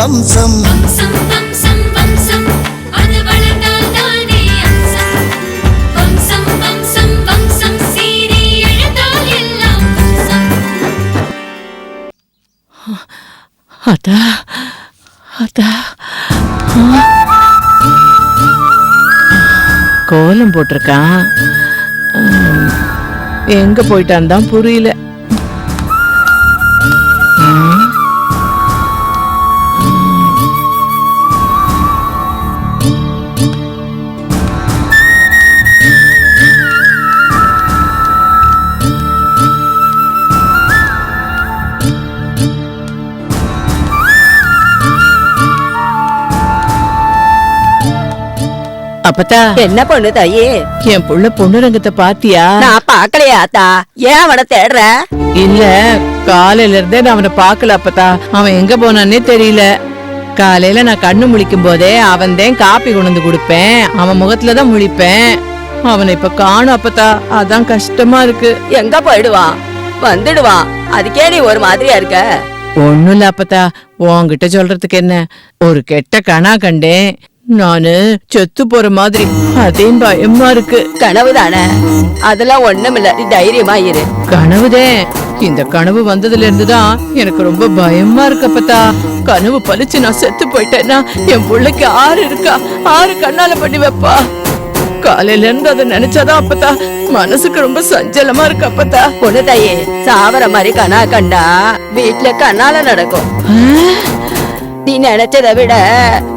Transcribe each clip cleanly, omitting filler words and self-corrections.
வம்சம் அத்தா அத்தா கோலம் போட்டிருக்கான். எங்க போயிட்டான் தான் புரியல. அப்பத்தா என்ன பொண்ணு தாயே? என் புள்ள பொண்ணுரங்கத்தை பாத்தியா? நான் பாக்கலையா அத்தா? ஏன் அவனை தேடுற? இல்ல, காலையில இருந்தே நான் அவனை பாக்கல அப்பத்தா. அவன் எங்க போனானே தெரியல. காலையில நான் கண்ணு முழிக்கும் போதே அவன் தான் காப்பி கொண்டு கொடுப்பேன், அவன் முகத்துலதான் முழிப்பேன். அவனை இப்ப காணும் அப்பத்தா, அதான் கஷ்டமா இருக்கு. எங்க போயிடுவான்? வந்துடுவான், அதுக்கே நீ ஒரு மாதிரியா இருக்க? ஒண்ணும் இல்ல அப்பத்தா, உன்கிட்ட சொல்றதுக்கு என்ன, ஒரு கெட்ட கணா கண்டேன். நானு செத்து போற மாதிரி, அதே பயமா இருக்கு. கனவுதானே? அதெல்லாம் ஒண்ணுமில்ல, நீ தைரியமா இரு. கனவுதே. இந்த கனவு வந்ததுல இருந்துதான் எனக்கு ரொம்ப பயமா இருக்கு அப்பத்தா. கனவு பழிச்சு நான் செத்து போயிட்டேன்னா என் பிள்ளைக்கு ஆறு இருக்கா, ஆறு கண்ணால பண்ணி வைப்பா. காலையில இருந்து அதை நினைச்சாதான் அப்பத்தா மனசுக்கு ரொம்ப சஞ்சலமா இருக்கு அப்பத்தா. பொண்ணு தாயே, சாவர மாதிரி கனா கண்டா வீட்டுல கண்ணால நடக்கும். நீ நினைச்சதை விட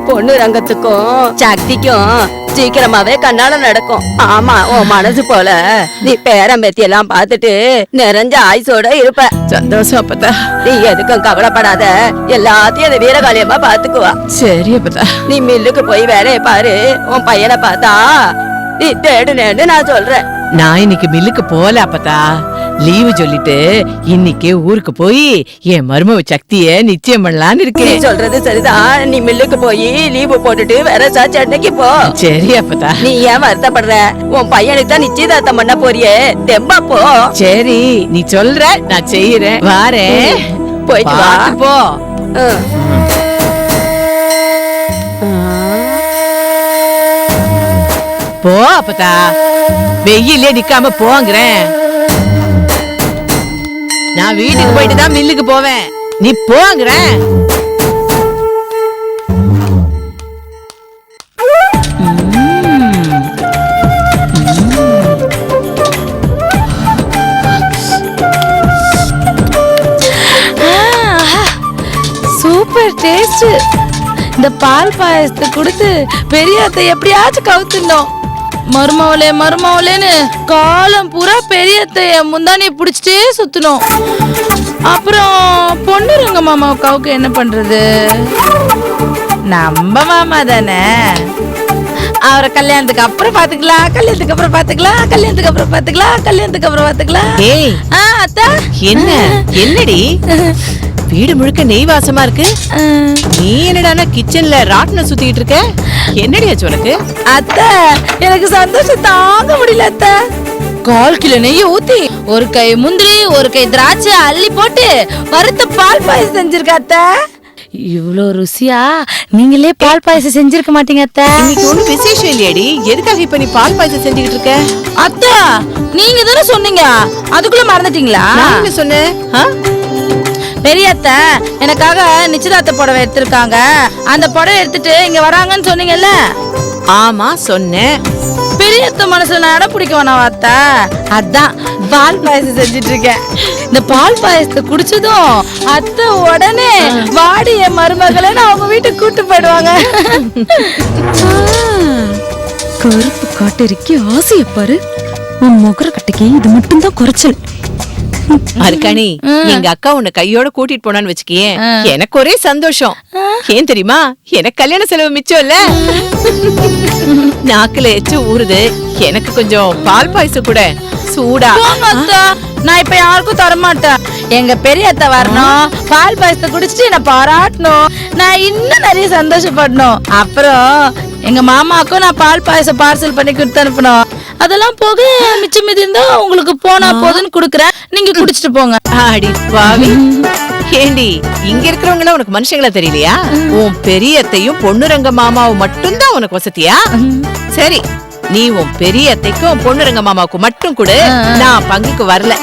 பொண்ணு ரங்கத்துக்கும் சக்திக்கும் சீக்கிரமாவே கண்ணால நடக்கும். ஆமா, உன் மனசு போல நீ பேரம்பேத்தி எல்லாம் பாத்துட்டு நிறைஞ்ச ஆயுசோட இருப்ப. சந்தோஷம் அப்பத்தா. நீ எதுக்கும் கவலைப்படாத, எல்லாத்தையும் அதை வீரகாலியமா பாத்துக்குவா. சரி அப்பத்தா. நீ மில்லுக்கு போய் வேலையை பாரு. உன் பையனை பார்த்தா நீ தேடுனேன்னு நான் சொல்றேன். நான் இன்னைக்கு மில்லுக்கு போல அப்பத்தா, லீவு சொல்லிட்டு இன்னைக்கு ஊருக்கு போய் என் மருமவ சக்திய நிச்சயம் பண்ணலான்னு இருக்கேன். நீ சொல்றது சரிதான். நீ மில்லுக்கு போய் லீவு போட்டுட்டு வேற சென்னைக்கு போ. சரி அப்பத்தா. நீ ஏன் வருத்தப்படுற? உன் பையனுக்கு தான் நிச்சயதார்த்தம் பண்ண போறியே, தெம்பா போ. சரி, நீ சொல்ற, நான் செய்யறேன். வாரேன். போயிட்டு வா. போ. போ அப்பத்தா, வெயிலே நிக்காம போங்கிறேன். நான் வீட்டுக்கு போயிட்டு தான் மில்லுக்கு போவேன், நீ போங்கிறேன். Super taste. இந்த பால் பாயசத்தை கொடுத்து பெரியத்தை எப்படியாச்சும் கவுத்துனோம். மருமவளே மருமவளேன்னு காலம் பூரா பெரியத்தைய முந்தானிய புடிச்சிட்டே சுத்தணும். அப்புறம் பொண்ணுருங்க மாமா கவுக்கு என்ன பண்றது? நம்ம மாமா தானே, அவரை கல்யாணத்துக்கு அப்புறம் பாத்துக்கலாம், கல்யாணத்துக்கு அப்புறம் பாத்துக்கலாம், கல்யாணத்துக்கு அப்புறம் பாத்துக்கலாம், கல்யாணத்துக்கு அப்புறம் பாத்துக்கலாம். ஏய் அத்தா, என்ன என்னடி வீடு முழுக்க நெய் வாசமா இருக்கு? நீ என்னடானா கிச்சன்ல ராட்ன சுத்திட்டு இருக்க? என்னடி ஆச்சு உனக்கு? அத்தை, எனக்கு சந்தோஷம் தாங்க முடியல அத்தை. 1/4 கிலோ நெய் ஊத்தி ஒரு கை முந்திரி ஒரு கை திராட்சை அள்ளி போட்டு வறுத்த பால் பாயசம் செஞ்சிருக்க அத்தை. இவ்வளோ ருசியா நீங்களே பால் பாயசம் செஞ்சிருக்க மாட்டீங்க அத்தை. இன்னைக்கு ஒண்ணு விசேஷம் இல்லையாடி, எதுக்காக இப்ப நீ பால் பாயசம் செஞ்சுக்கிட்டு இருக்க? அத்தை, நீங்க தானே சொன்னீங்க, அதுக்குள்ள மறந்துட்டீங்களா? நான் என்ன சொன்னேன்? பெரியத்த எனக்காக நிச்சயதார்த்த புடவை எடுத்திருக்காங்க, அந்த புடவை எடுத்துட்டு இங்க வராங்கன்னு சொன்னீங்கல்ல? ஆமா சொன்னேன். பெரியத்த மனசுல நான் இடம் பிடிக்க வேணாம் அத்தை, அதான் பால் பாயசம் செஞ்சிட்டு இருக்கேன். இந்த பால் பாயசத்தை குடிச்சதும் அத்தை உடனே வாடி என் மருமகளை அவங்க வீட்டுக்கு கூட்டு போயிடுவாங்க. கருப்பு காட்டேரிக்கு ஆசைய பாரு, உன் முகர கட்டைக்கு இது மட்டும் தான் குறைச்சல். அருக்காணி, எங்க அக்கா உன்னை கையோட கூட்டிட்டு போனான்னு வச்சுக்கியே, எனக்கு ஒரே சந்தோஷம். ஏன் தெரியுமா? எனக்கு கல்யாண செலவு மிச்சம் இல்ல. நாக்குல எச்சு ஊறுது, எனக்கு கொஞ்சம் பால் பாயசம் கூட சூடா. நான் இப்ப யாருக்கும் தரமாட்டேன். எங்க பெரியத்த வரணும், பால் பாயசத்தை குடிச்சிட்டு என்ன பாராட்டணும், நான் இன்னும் நிறைய சந்தோஷப்படணும். அப்புறம் எங்க மாமாக்கும் நான் பால் பாயசம் பார்சல் பண்ணி கொடுத்து அனுப்பணும். அதெல்லாம் போக மிச்சம் மீதி இருந்தா உங்களுக்கு போனா போதுன்னு குடுக்கறேன், நீங்க குடிச்சிட்டு போங்க. ஆடி பாவி. ஏண்டி இங்க இருக்கிறவங்க உனக்கு மனுஷங்களா தெரியலையா? உன் பெரியத்தையும் பொண்ணுரங்க மாமாவும் மட்டும்தான் உனக்கு வசதியா? சரி, நீ உன் பெரியத்தைக்கும் பொண்ணுரங்க மாமாவுக்கு மட்டும் கூட நான் பங்குக்கு வரல.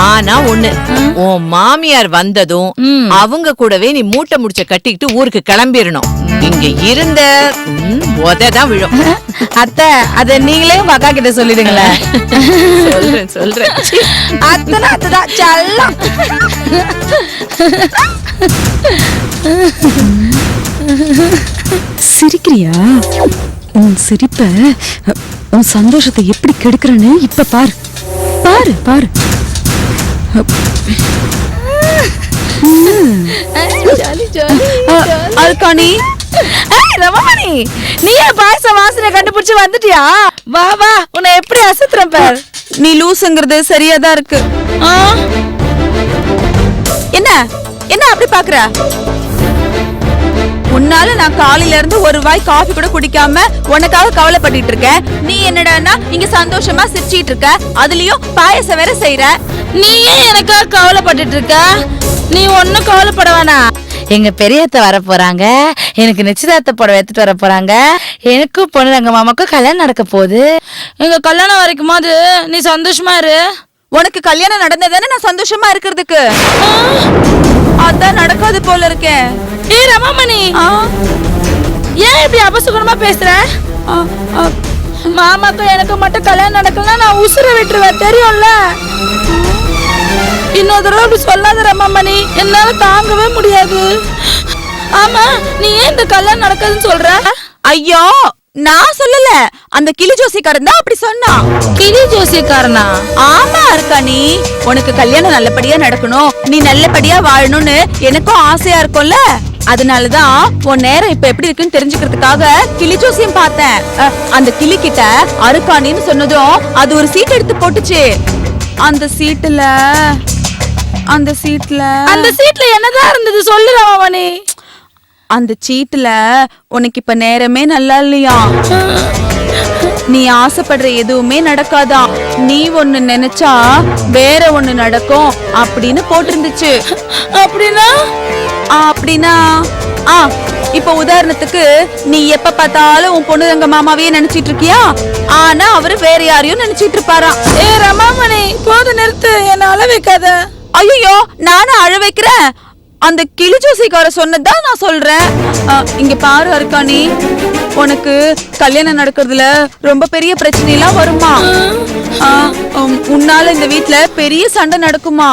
ஆனா ஒண்ணு, உன் மாமியார் வந்ததும் அவங்க கூடவே நீ மூட்டை முடிச்ச கட்டிக்கிட்டு ஊருக்கு கிளம்பிடணும். இங்க இருந்த உததான் விழும். அத்தை, அத நீங்களே உங்க அக்கா கிட்ட சொல்லிடுங்களேன். சொல்றேன். அத்தனை அத்தைதான் செல்லம். சிரிக்கிறியா? உன் சிரிப்ப, உன் சந்தோஷத்தை எப்படி கெடுக்கிறேன்னு இப்ப பாரு பாரு பாரு. அல்கானி, ரமணி, நீ ஏன் பாயச வாசனை கண்டுபிடிச்சு வந்துட்டியா? வா வா, உன்னை எப்படி அசத்துறேன் பார். நீ லூசுங்கிறது சரியாதான் இருக்கு. என்ன என்ன அப்படி பாக்குற? உன்னால நான் காலையில இருந்து ஒரு வாய் காஃபி கூட குடிக்காம உனக்காக கவலைப்பட்டுட்டு இருக்கேன். நீ என்னடான்னா இங்க சந்தோஷமா சிரிச்சிட்டு இருக்க, அதுலயும் பாயசம் வேற செய்யற. நீ ஏன் எனக்காக கவலைப்பட்டுட்டு இருக்க? நீ ஒன்னும் கவலைப்பட வேணாம். எங்க பெரியத்த வர போறாங்க, எனக்கு நிச்சயதார்த்த புடவை எடுத்துட்டு வர போறாங்க, எனக்கும் பொண்ணு எங்க மாமாக்கும் கல்யாணம் நடக்க போகுது. எங்க கல்யாணம் வரைக்கும் போது நீ சந்தோஷமா இரு. உனக்கு கல்யாணம் நடந்ததானே நான் சந்தோஷமா இருக்கிறதுக்கு. அதான் நடக்காது போல இருக்கேன். ஏ ரமாமணி, ஏன் இப்படி அபசுகுணமா பேசுற? மாமாக்கும் எனக்கு மட்டும் கல்யாணம் நடக்கலன்னா நான் உசுர விட்டுருவேன், தெரியும்ல? இன்னொரு தடவை அப்படி சொல்லாத ரமாமணி, என்னால தாங்கவே முடியாது. ஆமா, நீ ஏன் இந்த கல்யாணம் நடக்குதுன்னு சொல்ற? ஐயோ, நான் சொல்லல, அந்த கிளி ஜோசிக்காரன் தான் அப்படி சொன்னான். கிளி ஜோசிக்காரனா? ஆமா அர்க்காணி, உனக்கு கல்யாணம் நல்லபடியா நடக்கணும், நீ நல்லபடியா வாழணும்னு எனக்கும் ஆசையா இருக்கும்ல. அதனாலதான் உன் நேரம் இப்ப எப்படி இருக்குன்னு தெரிஞ்சுக்கிறதுக்காக கிளி ஜோசியம் பார்த்தேன். அந்த கிளி கிட்ட அருக்காணின்னு சொன்னதும் அது ஒரு சீட் எடுத்து போட்டுச்சு. அந்த சீட்ல அந்த சீட்ல என்னதான் இருந்தது சொல்லு ரமாமணி. அந்த சீட்டுல உனக்கு இப்ப நேரமே நல்லா இல்லையா, நீ ஆசைப்படுற எதுவுமே நடக்காதான், நீ ஒண்ணு நினைச்சா வேற ஒண்ணு நடக்கும் அப்படின்னு போட்டிருந்துச்சு. அப்படின்னா இப்ப உதாரணத்துக்கு நீ எப்ப பார்த்தாலும் உன் பொண்ணு எங்க மாமாவையே நினைச்சிட்டு இருக்கியா, ஆனா அவரு வேற யாரையும் நினைச்சிட்டு இருப்பாராம். ஏ ரமாமணி, போது நிறுத்து, என்ன அழ வைக்காத. ஐயோ, நானும் அழ வைக்கிறேன். அந்த கிளி ஜோசிக்கார சொன்னதான் நான் சொல்றேன். இங்க பாரு அர்க்காணி, உனக்கு கல்யாணம் நடக்கிறதுல ரொம்ப பெரிய பிரச்சனை எல்லாம் வருமா, உன்னால இந்த வீட்ல பெரிய சண்டை நடக்குமா,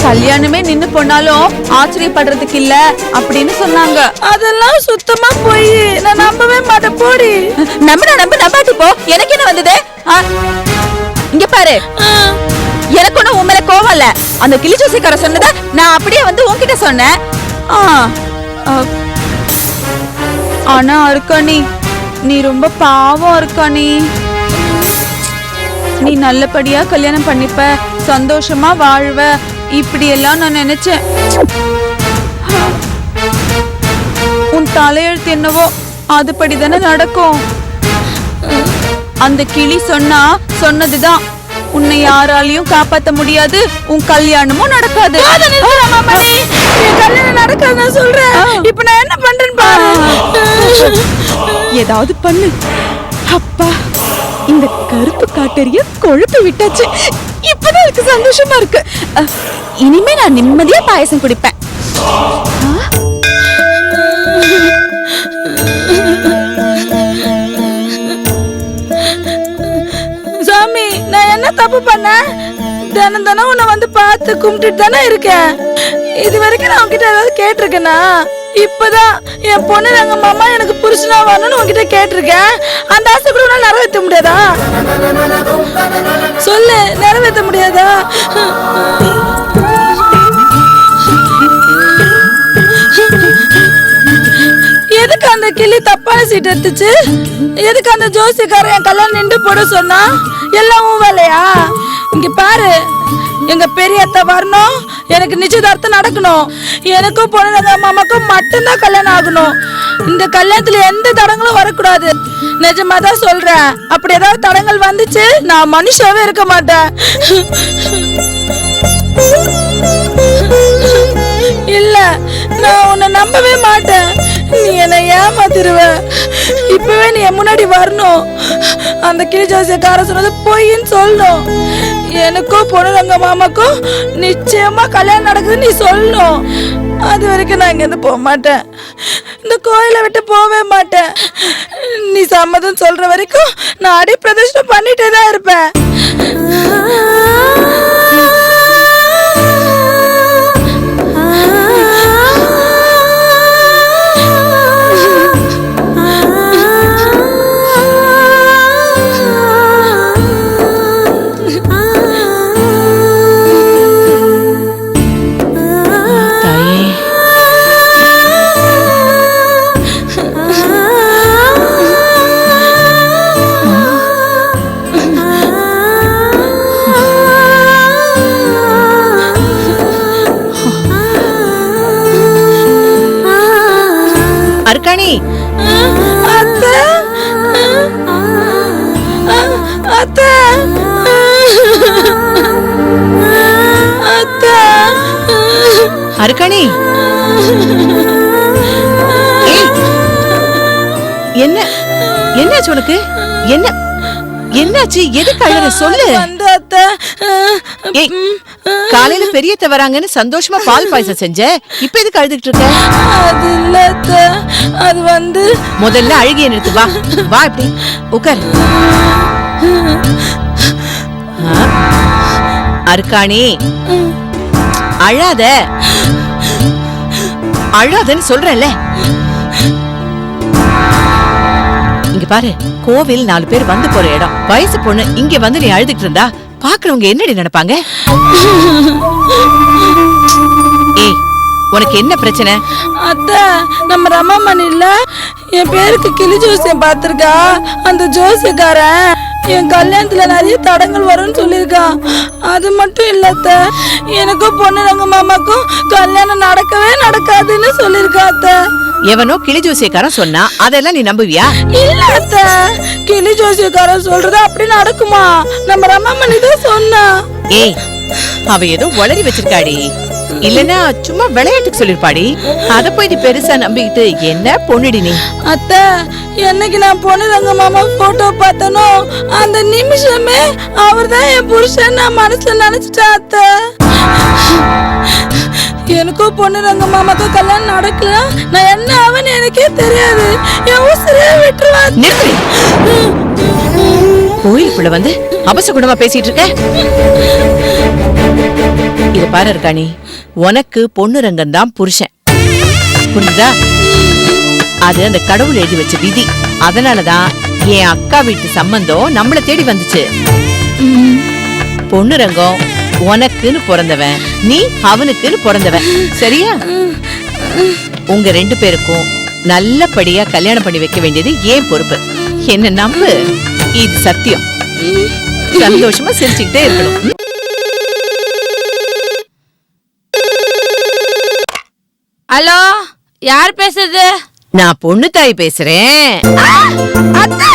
கல்யாணமே நின்னு போனாலும் ஆச்சரியப்படுறதுக்கு இல்ல அப்படின்னு சொன்னாங்க. அதெல்லாம் சுத்தமா போய் நான் நம்பவே மாட்டேன், போடி. நம்பாட்டி போ, எனக்கு என்ன வந்தது? இங்க பாரு, எனக்கு ஒண்ணு உன் மேல கோவம் இல்ல, அந்த கிளி ஜோசிக்கார சொன்னத நான் அப்படியே வந்து உன்கிட்ட சொன்னேன். ஆனா அர்க்காணி, நீ ரொம்ப பாவம் அர்க்காணி. நீ நல்லபடியா கல்யாணம் பண்ணிப்ப, சந்தோஷமா வாழ்வ, இப்படி எல்லாம் நான் நினைச்சேன். உன் தலையெழுத்து என்னவோ அதுபடிதானே நடக்கும். அந்த கிளி சொன்னதுதான், உன்னை யாராலையும் காப்பாத்த முடியாது, உன் கல்யாணமும் நடக்காது. கல்யாணம் நடக்காது சொல்றேன். இப்ப நான் என்ன பண்றேன்னு பாரு. ஏதாவது பண்ணு. அப்பா, இந்த கருப்பு காட்டறிய கொழுப்பு விட்டாச்சு, இப்பதான் எனக்கு சந்தோஷமா இருக்கு. இனிமே நான் நிம்மதியா பாயசம் குடிப்பேன். சாமி, நான் என்ன தப்பு பண்ண? தினம் உன்னை வந்து பார்த்து கும்பிட்டுட்டு தானே இருக்கேன். இது வரைக்கும் நான் உன்கிட்ட ஏதாவது கேட்டிருக்கேனா? இப்பதான் என் பொண்ணு எங்க மாமா எனக்கு புருஷனா வரணும்னு உன்கிட்ட கேட்டிருக்கேன். அந்த ஆசை கூட உன்னால நிறைவேற்ற முடியாதா? சொல்லு, நிறைவேற்ற முடியாதா? எதுக்கு அந்த கிளி தப்பான சீட் எடுத்துச்சு? எதுக்கு அந்த ஜோசிக்காரன் என் கல்யாணம் நின்று போட சொன்னா? எல்லாம் உன் வேலையா? இங்க பாரு, எங்க பெரியத்த வரணும், எனக்கு நிச்சயதார்த்தம் நடக்கணும், எனக்கும் பொண்ணு மாமாக்கும் மட்டும்தான் கல்யாணம் ஆகணும். இந்த கல்யாணத்துல எந்த தடங்களும் வரக்கூடாது. நிஜமா தான் சொல்றேன். அப்படி ஏதாவது தடங்கள் வந்துச்சு, நான் மனுஷாவே இருக்க மாட்டேன். இல்ல நான் உன்னை நம்பவே மாட்டேன். நீ என்னை ஏமாத்திருவ. இப்பவே நீ என் முன்னாடி வரணும். அந்த கிளி ஜோசியக்கார சொன்னது பொய்ன்னு சொல்லணும். எனக்கும் பொண்ணுரங்க மாமாக்கும் நிச்சயமா கல்யாணம் நடக்குதுன்னு நீ சொல்லணும். அது வரைக்கும் நான் இங்கேருந்து போக மாட்டேன். இந்த கோயிலை விட்டு போவே மாட்டேன். நீ சம்மதம் சொல்ற வரைக்கும் நான் அடி பிரதர்ஷனம் பண்ணிட்டே தான் இருப்பேன். அர்க்காணி, அத்தை, அத்தை, அத்தை. அர்க்காணி, என்ன என்னாச்சு உனக்கு? என்னாச்சு? எதுக்கு அழற? சொல்லு. வந்து அத்தை, ஏய், காலையில பெரியத்த வராங்கன்னு சந்தோஷமா பால் பாயசம் செஞ்ச, இப்ப எதுக்கு அழுதுகிட்டு இருக்க? அது இல்ல அத்தை, அது வந்து முதல்ல அழுகிய நிறுத்து. வா வா, இப்படி உட்கார். அர்க்காணி, அழாத அழாதன்னு சொல்றேன்ல. இங்க பாரு, கோவில் 4 பேர் வந்து போற இடம். வயசு பொண்ணு இங்க வந்து நீ அழுதுட்டு இருந்தா பாக்குறவங்க என்னடி நினைப்பாங்க? ஏய், உனக்கு என்ன பிரச்சனை? அத்தை, நம்ம ரமாமணி இல்ல, என் பேருக்கு கிளி ஜோசியம் பாத்திருக்கா. அந்த ஜோசியக்காரன் என் கல்யாணத்துல நிறைய தடங்கள் வரும்னு சொல்லியிருக்கான். அது மட்டும் இல்ல அத்தை, எனக்கும் பொண்ணுரங்க மாமாக்கும் கல்யாணம் நடக்கவே நடக்காதுன்னு சொல்லியிருக்கா அத்தை. எவனோ கிளி ஜோசியக்காரன் சொன்னா அதெல்லாம் நீ நம்புவியா? இல்ல அத்தை, கிளி ஜோசியக்காரன் சொல்றது அப்படி நடக்குமா? நம்ம ரமாமணி தான் சொன்னா. ஏய், அவ ஏதோ உளறி வச்சிருக்காடி. இல்லனா சும்மா விளையாட்டுக்கு சொல்லிருப்பாடி. அத போய் நீ பெருசா நம்பிக்கிட்டு என்ன பொண்ணுடி நீ? அத்தை, என்னைக்கு நான் பொண்ணுரங்க மாமா போட்டோ பார்த்தனோ அந்த நிமிஷமே அவர்தான் என் புருஷன் நான் மனசுல நினைச்சிட்டேன் அத்தை. எனக்கும் பொண்ணுரங்க மாமாக்கும் கல்யாணம் நடக்கல, நான் என்ன அவன் எனக்கே தெரியாது. என் உசுரே விட்டுருவான். நிறுத்து. கோயிலுக்குள்ள வந்து அபசகுணமா பேசிட்டு இருக்க. இத பாரு அர்க்காணி, உனக்கு பொண்ணுரங்கன் தான் புருஷன், புரியுதா? அது அந்த கடவுள் எழுதி வச்ச விதி. அதனாலதான் என் அக்கா வீட்டு சம்பந்தம் நம்மள தேடி வந்துச்சு. பொண்ணுரங்கம் உனக்குன்னு பிறந்தவன், நீ அவனுக்குன்னு பிறந்தவன், சரியா? உங்க 2 பேருக்கும் நல்லபடியா கல்யாணம் பண்ணி வைக்க வேண்டியது ஏன் பொறுப்பு. என்ன நம்பு, இது சத்தியம். சந்தோஷமா சிரிச்சுக்கிட்டே இருக்கணும். ஹலோ, யார் பேசுறது? நான் பொண்ணு தாய் பேசுறேன். அத்தை,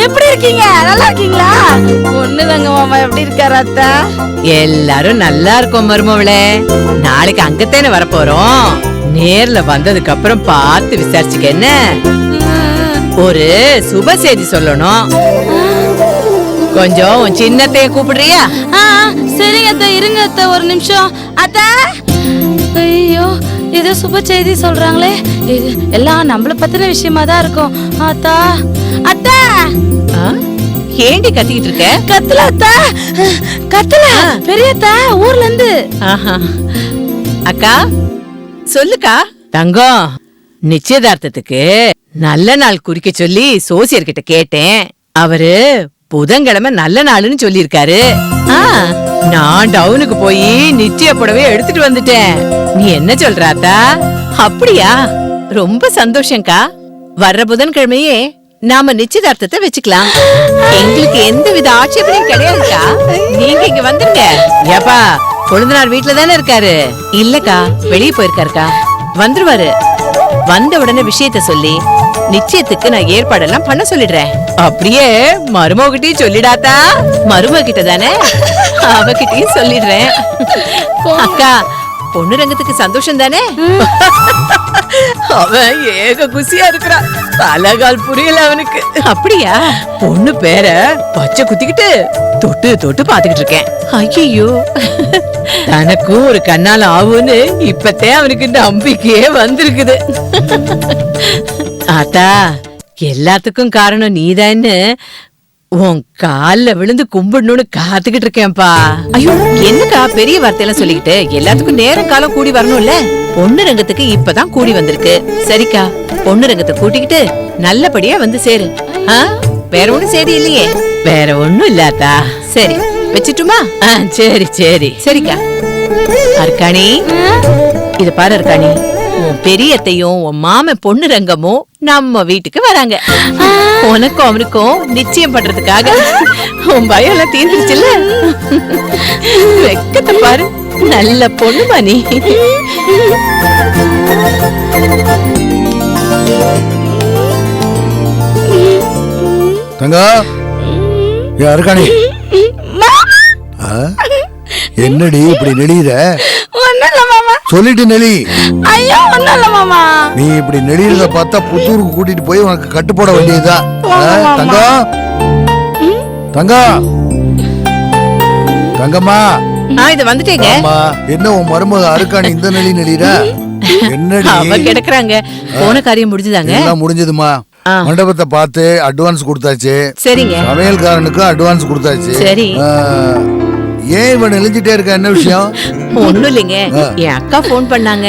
எப்படி இருக்கீங்க? நல்லா இருக்கீங்களா? பொண்ணுரங்க மாமா எப்படி இருக்காரு அத்தை? எல்லாரும் நல்லா இருக்கோம் மருமவளே. நாளைக்கு அங்கத்தானே வரப்போறோம். நேர்ல வந்ததுக்கு அப்புறம் பார்த்து விசாரிச்சுக்க. என்ன ஒரு சுப செய்தி சொல்லணும். கொஞ்சம் உன் சின்னத்தைய கூப்பிடுறியா? சரிங்க அத்தை, இருங்க அத்தை, ஒரு நிமிஷம் அத்தை. ஐயோ, ஏதோ சுப செய்தி சொல்றாங்களே. இது எல்லாம் நம்மள பத்தின விஷயமா தான் இருக்கும். அத்தா, அத்தை, ஏண்டி கத்திக்கிட்டு இருக்க? கத்தல அத்தை, கத்தல. பெரியத்தா ஊர்ல இருந்து. அக்கா சொல்லுக்கா. தங்கம், நிச்சயதார்த்தத்துக்கு நல்ல நாள் குறிக்க சொல்லி சோசியர்கிட்ட கேட்டேன். அவரு புதன்கிழமை நல்ல நாளுன்னு சொல்லிருக்காரு. நான் டவுனுக்கு போய் நிச்சய புடவை எடுத்துட்டு வந்துட்டேன். நீ என்ன சொல்றாத்தா? அப்படியா? ரொம்ப சந்தோஷம்க்கா. வர்ற புதன்கிழமையே நாம நிச்சயதார்த்தத்தை வச்சுக்கலாம். எங்களுக்கு எந்த வித ஆட்சேபனையும் கிடையாதுக்கா. நீங்க இங்க வந்துருங்க. ஏப்பா, கொழுந்தனார் வீட்டுல தானே இருக்காரு? இல்லக்கா, வெளியே போயிருக்காருக்கா. வந்துருவாரு. வந்த உடனே விஷயத்த சொல்லி நிச்சயத்துக்கு நான் ஏற்பாடெல்லாம் பண்ண சொல்லிடுறேன். அப்படியே மருமகிட்டையும் சொல்லிடாத்தா. மருமகிட்ட தானே, அவகிட்டையும் சொல்லிடுறேன். அக்கா, பொண்ணு ரங்கத்துக்கு சந்தோஷம் தானே? அவன் ஏக குசியா இருக்கிறான். தலகால் புரியல அவனுக்கு. அப்படியா? பொண்ணு பேர பச்சை குத்திக்கிட்டு தொட்டு தொட்டு பாத்துக்கிட்டு இருக்கேன். ஐயோ, தனக்கும் ஒரு கண்ணால ஆகும்னு இப்பத்தே அவனுக்கு நம்பிக்கையே வந்திருக்குது. ஆத்தா, எல்லாத்துக்கும் காரணம் நீதான்னு உன் கால்ல விழுந்து கும்பிடணும்னு காத்துக்கிட்டு இருக்கேன்பா. ஐயோ, என்னக்கா பெரிய வார்த்தையெல்லாம் சொல்லிக்கிட்டு? எல்லாத்துக்கும் நேரம் காலம் கூடி வரணும்ல. பொண்ணு ரங்கத்துக்கு இப்பதான் கூடி வந்திருக்கு. சரிக்கா, பொண்ணு ரங்கத்தை கூட்டிக்கிட்டு நல்லபடியா வந்து சேரு. வேற ஒண்ணும் செய்தி இல்லையே? வேற ஒண்ணும் இல்லாதா? சரி, வச்சிட்டுமா? சரி சரி சரிக்கா. அர்க்காணி, இத பாரு அர்க்காணி, உன் பெரியத்தையும் உன் மாமன் பொண்ணு ரங்கமும் நம்ம வீட்டுக்கு வராங்க. உனக்கும் அவனுக்கும் நிச்சயம் பண்றதுக்காக. உன் பயம் எல்லாம் தீர்ந்துச்சுல்ல? வெக்கத்தை பாரு, நல்ல பொண்ணுமா நீ. தங்கா, யாருக்கானே? என்னடி இப்படி நெளியுற? சொல்லிட்டு நெளி. ஐயோ, ஒண்ணும் இல்ல மாமா. நீ இப்படி நெளியறத பார்த்தா புத்தூருக்கு கூட்டிட்டு போய் உனக்கு கட்டுப்போட வேண்டியதா? தங்கா, தங்கா, தங்கம்மா. இது வந்துட்டேங்க. என்ன உன் மருமக அருக்காணி இந்த நெளி நெளியுற? என்னடி? அவ கிடக்குறாங்க. போன காரியம் முடிஞ்சுதாங்க? எல்லாம் முடிஞ்சதுமா. மண்டபத்தை பார்த்து அட்வான்ஸ் கொடுத்தாச்சு. சரிங்க. சமையல்காரனுக்கு அட்வான்ஸ் கொடுத்தாச்சு. சரி. ஏன் இவன் நெளிஞ்சிட்டே இருக்க? என்ன விஷயம்? ஒண்ணும் இல்லைங்க, என் அக்கா போன் பண்ணாங்க.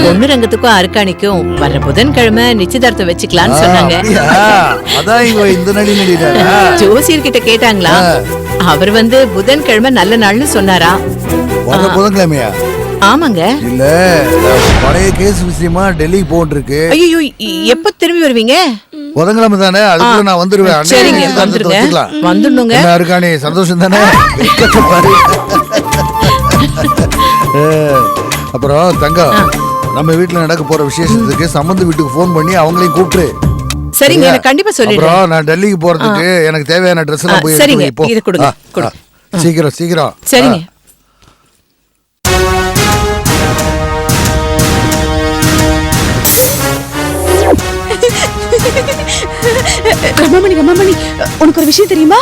பொண்ணு ரங்கத்துக்கும் அருக்காணிக்கும் வர புதன்கிழமை நிச்சயதார்த்தம் வச்சுக்கலாம்னு சொன்னாங்க. அதான் இவ இந்த நடி நடிடா. ஜோசியர் கிட்ட கேட்டாங்களா? அவர் வந்து புதன்கிழமை நல்ல நாள்னு சொன்னாரா? வர புதன்கிழமையா? ஆமாங்க. இல்ல, பழைய கேஸ் விஷயமா டெல்லிக்கு போன் இருக்கு. ஐயோ, எப்ப திரும்பி வருவீங்க? புதன்கிழமை தானே, அதுக்குள்ள நான் வந்துருவேன். சரிங்க, வந்துருங்க. வந்துடணுங்க. என்ன இருக்கானே, சந்தோஷம் தானே? அப்புறம் தங்கம், நம்ம வீட்டுல நடக்க போற விசேஷத்துக்கு சம்பந்த வீட்டுக்கு போன் பண்ணி அவங்களையும் கூப்பிட்டு. சரிங்க, எனக்கு கண்டிப்பா சொல்லிடுறேன். அப்புறம் நான் டெல்லிக்கு போறதுக்கு எனக்கு தேவையான ட்ரெஸ் எல்லாம் போய் சரிங்க, எடுத்து இது கொடுங்க. சீக்கிரம் சீக்கிரம். சரிங்க. ரமாமணி, ரமாமணி, உனக்கு ஒரு விஷயம் தெரியுமா?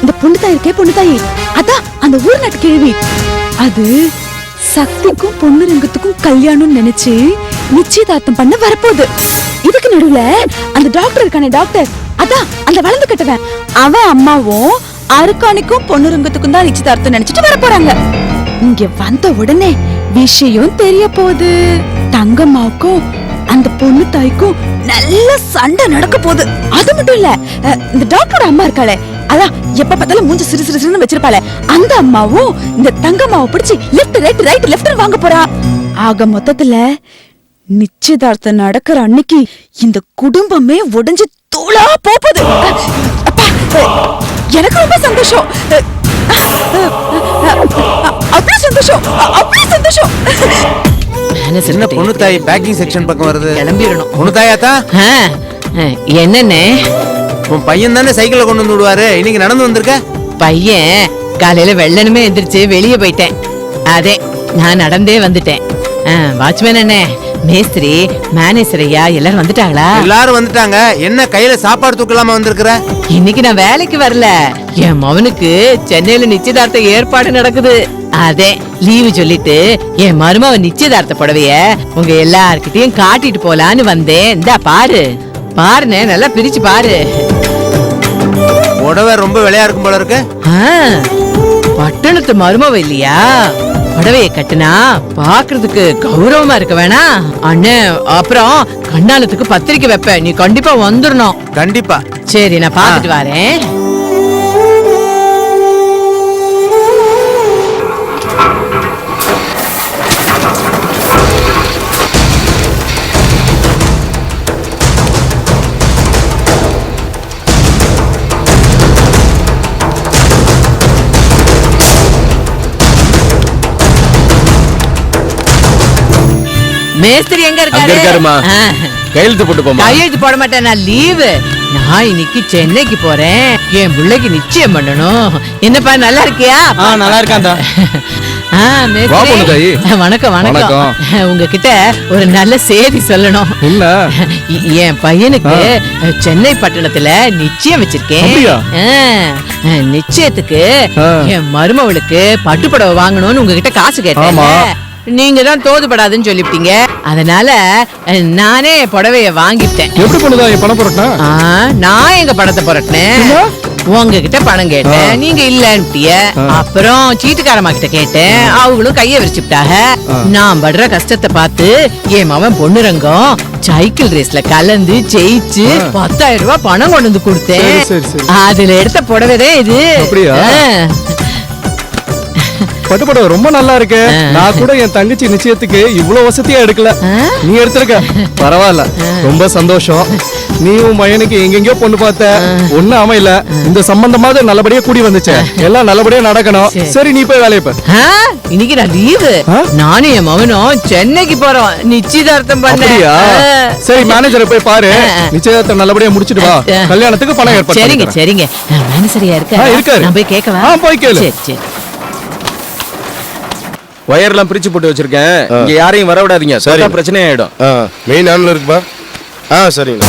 இந்த பொண்ணு தாய் இருக்கே, பொண்ணு தாயி, அதான் அந்த ஊர் நாட்டு கேள்வி. அது சக்திக்கும் பொண்ணு ரங்கத்துக்கும் கல்யாணம் நினைச்சு நிச்சயதார்த்தம் பண்ண வரப்போகுது. இதுக்கு நடுவுல அந்த டாக்டர் இருக்கானே, டாக்டர், அதான் அந்த வளர்ந்து கட்டவன், அவன் அம்மாவும் அருக்காணிக்கும் பொண்ணு ரங்கத்துக்கும் தான் நிச்சயதார்த்தம் நினைச்சிட்டு வர போறாங்க. இங்க வந்த உடனே விஷயம் தெரிய போகுது. தங்கம்மாவுக்கும் அந்த பொண்ணு தாய்க்கும் நல்ல சண்டை நடக்க போகுது. அது மட்டும் இல்ல, இந்த டாக்டரோட அம்மா இருக்காளே, அதான் எப்ப பார்த்தாலும் மூஞ்சி சிறு சிறு சிறுன்னு வச்சிருப்பாளே, அந்த அம்மாவும் இந்த தங்கம்மாவை பிடிச்சி லெஃப்ட் ரைட் ரைட் லெஃப்ட் வாங்க போறா. ஆக மொத்தத்துல நிச்சயதார்த்தம் நடக்கிற அன்னைக்கு இந்த குடும்பமே உடைஞ்சு தூளா போகுது. எனக்கு ரொம்ப சந்தோஷம், அவ்வளவு சந்தோஷம், அவ்வளவு சந்தோஷம். என்ன பொண்ணு தாய் பேக்கிங் செக்ஷன் பக்கம் வருது. கிளம்பிடணும். பொண்ணு தாயாத்தா, என்னன்னே? உன் பையன் தானே சைக்கிளை கொண்டு வந்து விடுவாரு, இன்னைக்கு நடந்து வந்திருக்க? பையன் காலையில வெள்ளனுமே எந்திரிச்சு வெளியே போயிட்டேன். அதே நான் நடந்தே வந்துட்டேன். வாட்ச்மேன் அண்ணே, மேஸ்திரி, மேனேஜர் ஐயா எல்லாரும் வந்துட்டாங்களா? எல்லாரும் வந்துட்டாங்க. என்ன கையில சாப்பாடு தூக்கலாம வந்திருக்கிற? இன்னைக்கு நான் வேலைக்கு வரல, என் மவனுக்கு சென்னையில நிச்சயதார்த்த ஏற்பாடு நடக்குது. அதே லீவு சொல்லிட்டு என் மருமவ நிச்சயதார்த்த புடவைய உங்க எல்லார்கிட்டயும் காட்டிட்டு போலான்னு வந்தேன். இந்தா பாரு, பாருண்ணே, நல்லா பிரிச்சு பாரு. புடவை ரொம்ப விலையா இருக்கும் போல இருக்கு. பட்டணத்து மருமவ இல்லையா? புடவைய கட்டுனா பாக்குறதுக்கு கௌரவமா இருக்க வேணா அண்ணே? அப்புறம் கண்ணாலத்துக்கு பத்திரிக்கை வைப்பேன், நீ கண்டிப்பா வந்துடணும். கண்டிப்பா. சரி, நான் பாத்துட்டு வரேன். மேஸ்திரி எங்க இருக்காரு? கையெழுத்து போட்டு போமா. கையெழுத்து போட மாட்டேன், நான் லீவு. நான் இன்னைக்கு சென்னைக்கு போறேன். என் பிள்ளைக்கு நிச்சயம் பண்ணணும். என்னப்பா நல்லா இருக்கியா? நல்லா இருக்காந்தா. மேஸ்திரி. வா பொண்ணுத்தாயி. வணக்கம் வணக்கம். வணக்கம். உங்ககிட்ட ஒரு நல்ல செய்தி சொல்லணும். என்ன? என் பையனுக்கு சென்னை பட்டணத்துல நிச்சயம் வச்சிருக்கேன். அப்படியா? நிச்சயத்துக்கு என் மருமவளுக்கு பட்டுப்புடவை வாங்கணும்னு உங்ககிட்ட காசு கேட்டேன். நீங்க தான் தோதுபடாதுன்னு சொல்லிவிட்டீங்க. அதனால நானே புடவைய வாங்கிட்டேன். எப்படி பொண்ணுதாயி பணம் போறட்டா? நான் எங்க பணத்தை புரட்டினேன். உங்ககிட்ட பணம் கேட்டேன், நீங்க இல்லன்ட்டிய. அப்புறம் சீட்டுக்காரமா கிட்ட கேட்டேன், அவங்களும் கைய விரிச்சுட்டாங்க. நான் படுற கஷ்டத்தை பார்த்து என் மவன் பொண்ணுரங்கம் சைக்கிள் ரேஸ்ல கலந்து ஜெயிச்சு 10,000 ரூபாய் பணம் கொண்டு வந்து கொடுத்தேன். அதுல எடுத்த புடவைதான் இது. பட்டுப்படவை ரொம்ப நல்லா இருக்கு. நான் கூட என் தங்கச்சி நிச்சயத்துக்கு இவ்வளவு வசதியா எடுக்கல, நீ எடுத்திருக்க. பரவாயில்ல, ரொம்ப சந்தோஷம். நீ உன் மயனுக்கு எங்கெங்கயோ பொண்ணு பார்த்த, ஒண்ணு அமையல. இந்த சம்பந்தமாவது நல்லபடியா கூடி வந்துச்சு. எல்லாம் நல்லபடியா நடக்கணும். சரி, நீ போய் வேலையை பாரு. இன்னைக்கு நான் லீவு. நானும் என் மகனும் சென்னைக்கு போறோம் நிச்சயதார்த்தம் பண்ண. சரி, மேனேஜரை போய் பாரு. நிச்சயதார்த்தம் நல்லபடியா முடிச்சிட்டு வா. கல்யாணத்துக்கு பணம் ஏற்பாடு. சரிங்க சரிங்க. மேனேஜரியா இருக்காரு. நான் போய் கேட்கவா? போய் கேளு. சரி சரி. ஒயர்லாம் பிரிச்சு போட்டு வச்சிருக்கேன். இங்க யாரையும் வர விடாதீங்க. சரி, பிரச்சனை ஆயிடும். மெயின் ஆன்ல இருக்குப்பா. சரிங்க.